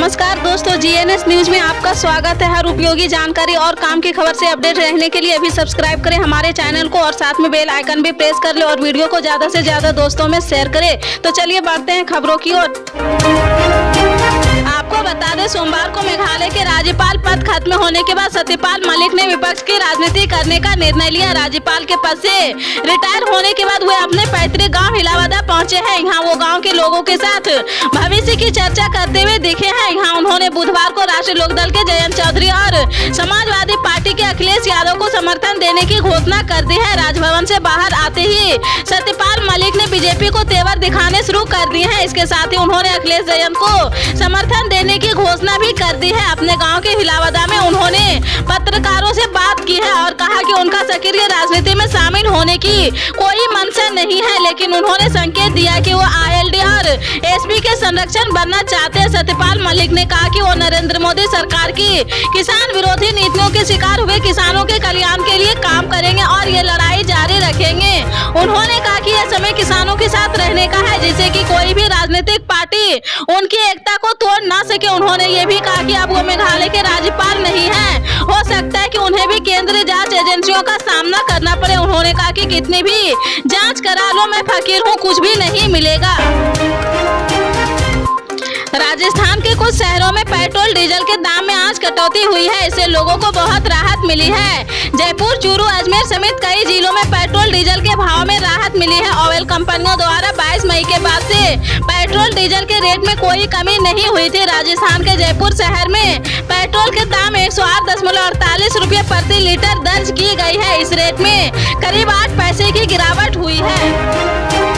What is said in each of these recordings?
नमस्कार दोस्तों, GNS news में आपका स्वागत है। हर उपयोगी जानकारी और काम की खबर से अपडेट रहने के लिए अभी सब्सक्राइब करें हमारे चैनल को और साथ में बेल आइकन भी प्रेस कर ले और वीडियो को ज्यादा से ज्यादा दोस्तों में शेयर करें। तो चलिए बढ़ते हैं खबरों की ओर। आपको बता दें, सोमवार को मेघालय के राज्यपाल पद खत्म होने के बाद सत्यपाल मलिक ने विपक्ष की राजनीति करने का निर्णय लिया। राज्यपाल के पद से रिटायर होने के बाद वे अपने पैतृक गांव हिलावदा पहुंचे हैं। यहाँ वो गांव के लोगों के साथ भविष्य की चर्चा करते हुए दिखे हैं। यहाँ उन्होंने बुधवार को राष्ट्रीय लोकदल के जयंत चौधरी और समाजवादी पार्टी के अखिलेश यादव को समर्थन देने की घोषणा कर दी है। राजभवन से बाहर आते ही सत्यपाल मलिक ने बीजेपी को तेवर दिखाने शुरू कर दिए हैं। इसके साथ ही उन्होंने अखिलेश जयंत को समर्थन देने की घोषणा भी कर दी है। अपने गांव के हिलावदा में उन्होंने पत्रकारों से बात की है और कहा कि उनका सक्रिय राजनीति में शामिल होने की कोई मंशा नहीं है, लेकिन उन्होंने संकेत दिया कि वो आईएलडी और एसपी के संरक्षण बनना चाहते हैं। सत्यपाल मलिक ने कहा कि वो नरेंद्र मोदी सरकार की किसान विरोधी नीतियों के शिकार हुए किसानों के कल्याण के लिए काम करेंगे और ये लड़ाई जारी रखेंगे। उन्होंने कहा कि यह समय किसानों के साथ रहने का है, जिससे कि कोई भी राजनीतिक पार्टी उनकी एकता को तोड़ ना सके। उन्होंने ये भी कहा कि अब वो मेघालय के राज्यपाल नहीं हैं, हो सकता है कि उन्हें भी केंद्रीय जांच एजेंसियों का सामना करना पड़े। उन्होंने कहा कि कितनी भी जांच करा लो, मैं फकीर हूँ, कुछ भी नहीं मिलेगा। राजस्थान के कुछ शहरों में पेट्रोल डीजल के दाम में आज कटौती हुई है। इससे लोगों को बहुत राहत मिली है। जयपुर, चूरू, अजमेर समेत कई जिलों में पेट्रोल डीजल के भाव में राहत मिली है। ऑयल कंपनियों द्वारा 22 मई के बाद से पेट्रोल डीजल के रेट में कोई कमी नहीं हुई थी। राजस्थान के जयपुर शहर में पेट्रोल के दाम 108.48 रुपये प्रति लीटर दर्ज की गई है। इस रेट में करीब 8 पैसे की गिरावट हुई है।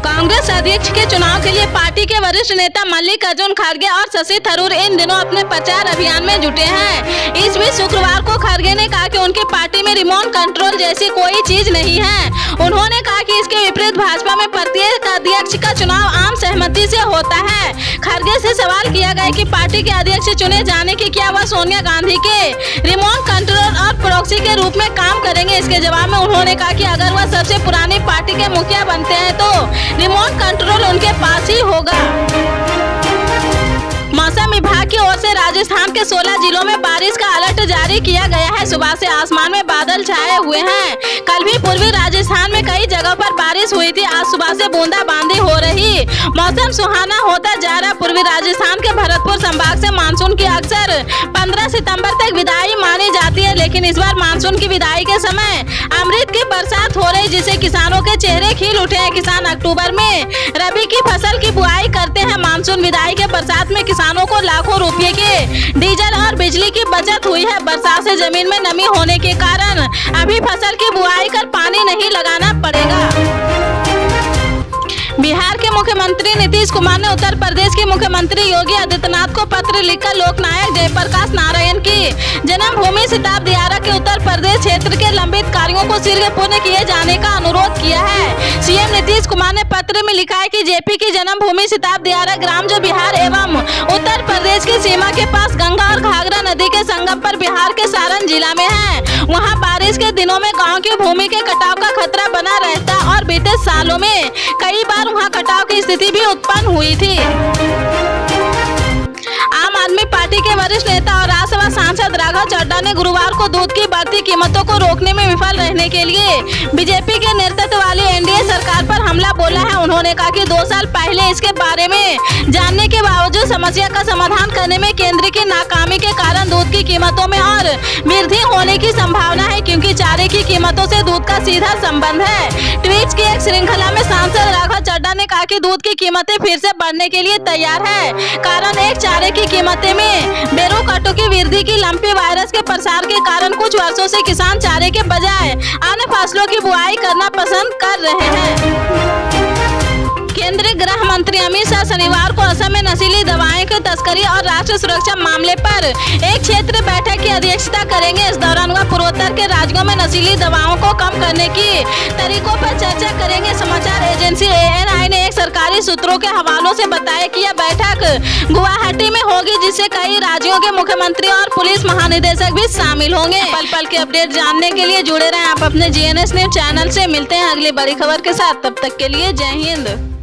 कांग्रेस अध्यक्ष के चुनाव के लिए पार्टी के वरिष्ठ नेता मल्लिकार्जुन खड़गे और शशि थरूर इन दिनों अपने प्रचार अभियान में जुटे हैं। इस बीच शुक्रवार को खड़गे ने कहा कि उनकी पार्टी में रिमोट कंट्रोल जैसी कोई चीज नहीं है। उन्होंने कहा कि इसके विपरीत भाजपा में प्रत्येक अध्यक्ष का चुनाव आम सहमति से होता है। खड़गे से सवाल किया गया कि पार्टी के अध्यक्ष चुने जाने की क्या वह सोनिया गांधी के रिमोट कंट्रोल और प्रॉक्सी के रूप में काम करेंगे। इसके जवाब में उन्होंने कहा कि अगर वह सबसे पुरानी पार्टी के मुखिया बनते हैं तो रिमोट कंट्रोल उनके पास ही होगा। मौसम विभाग की ओर से राजस्थान के 16 जिलों में बारिश का अलर्ट जारी किया गया है। सुबह से आसमान में बादल छाए हुए हैं। कल भी पूर्वी राजस्थान में कई जगहों पर बारिश हुई थी। आज सुबह से बूंदाबांदी हो रही। मौसम सुहाना होता जा रहा। पूर्वी राजस्थान के भरतपुर संभाग से मानसून की अक्सर 15 सितंबर तक विदाई मानी जाती है, लेकिन इस बार मानसून की विदाई के समय अमृत की बरसात हो रही, जिससे किसानों के चेहरे खिल उठे हैं। किसान अक्टूबर में रबी की फसल की बुआई करते हैं। मानसून विदाई के बरसात में किसानों को लाखों रुपए के डीजल और बिजली की बचत हुई है। बरसात से जमीन में नमी होने के कारण अभी फसल की बुआई कर पानी नहीं लगाना पड़ेगा। बिहार के मुख्यमंत्री नीतीश कुमार ने उत्तर प्रदेश के मुख्यमंत्री योगी आदित्यनाथ को पत्र लिखकर लोकनायक जयप्रकाश नारायण की जन्मभूमि सिताब दियारा के उत्तर प्रदेश क्षेत्र के लंबित कार्यों को शीघ्र पूर्ण किए जाने का अनुरोध किया है। सीएम नीतीश कुमार ने पत्र में लिखा है कि जेपी की जन्मभूमि सिताब दियारा ग्राम जो बिहार एवं उत्तर प्रदेश की सीमा के पास गंगा और घाघरा नदी के संगम पर बिहार के सारण जिला में है। वहाँ बारिश के दिनों में गाँव की भूमि के कटाव का खतरा बना रहता और बीते सालों में कई बार वहाँ कटाव की स्थिति भी उत्पन्न हुई थी। आम आदमी पार्टी के वरिष्ठ नेता और राज्यसभा सांसद राघव चड्ढा ने गुरुवार को दूध की बढ़ती कीमतों को रोकने में विफल रहने के लिए बीजेपी के नेतृत्व वाली एनडीए सरकार पर हमला बोला है। उन्होंने कहा कि 2 साल पहले इसके बारे में जानने के बावजूद समस्या का समाधान करने में केंद्र की नाकामी के कारण दूध की कीमतों में और वृद्धि होने की संभावना है, क्योंकि चारे की कीमतों से दूध का सीधा संबंध है। ट्वीट की एक श्रृंखला में सांसद राघव चड्ढा ने कहा कि दूध की कीमतें फिर से बढ़ने के लिए तैयार है, कारण एक चारे की कीमतें में बेरोकटों की वृद्धि की लंपी वायरस के प्रसार के कारण कुछ वर्षों से किसान चारे के बजाय अन्य फसलों की बुआई करना पसंद कर रहे हैं। केंद्रीय गृह मंत्री अमित शाह शनिवार को असम में नशीली दवाएं की तस्करी और राष्ट्रीय सुरक्षा मामले पर एक क्षेत्रीय बैठक की अध्यक्षता करेंगे। इस दौरान वह पूर्वोत्तर के राज्यों में नशीली दवाओं को कम करने की तरीकों पर चर्चा करेंगे। समाचार एजेंसी ANI ने एक सरकारी सूत्रों के हवालों से बताया कि यह बैठक गुवाहाटी में होगी, जिससे कई राज्यों के मुख्यमंत्री और पुलिस महानिदेशक भी शामिल होंगे। पल पल के अपडेट जानने के लिए जुड़े रहें आप अपने GNS न्यूज चैनल से। मिलते हैं अगली बड़ी खबर के साथ, तब तक के लिए जय हिंद।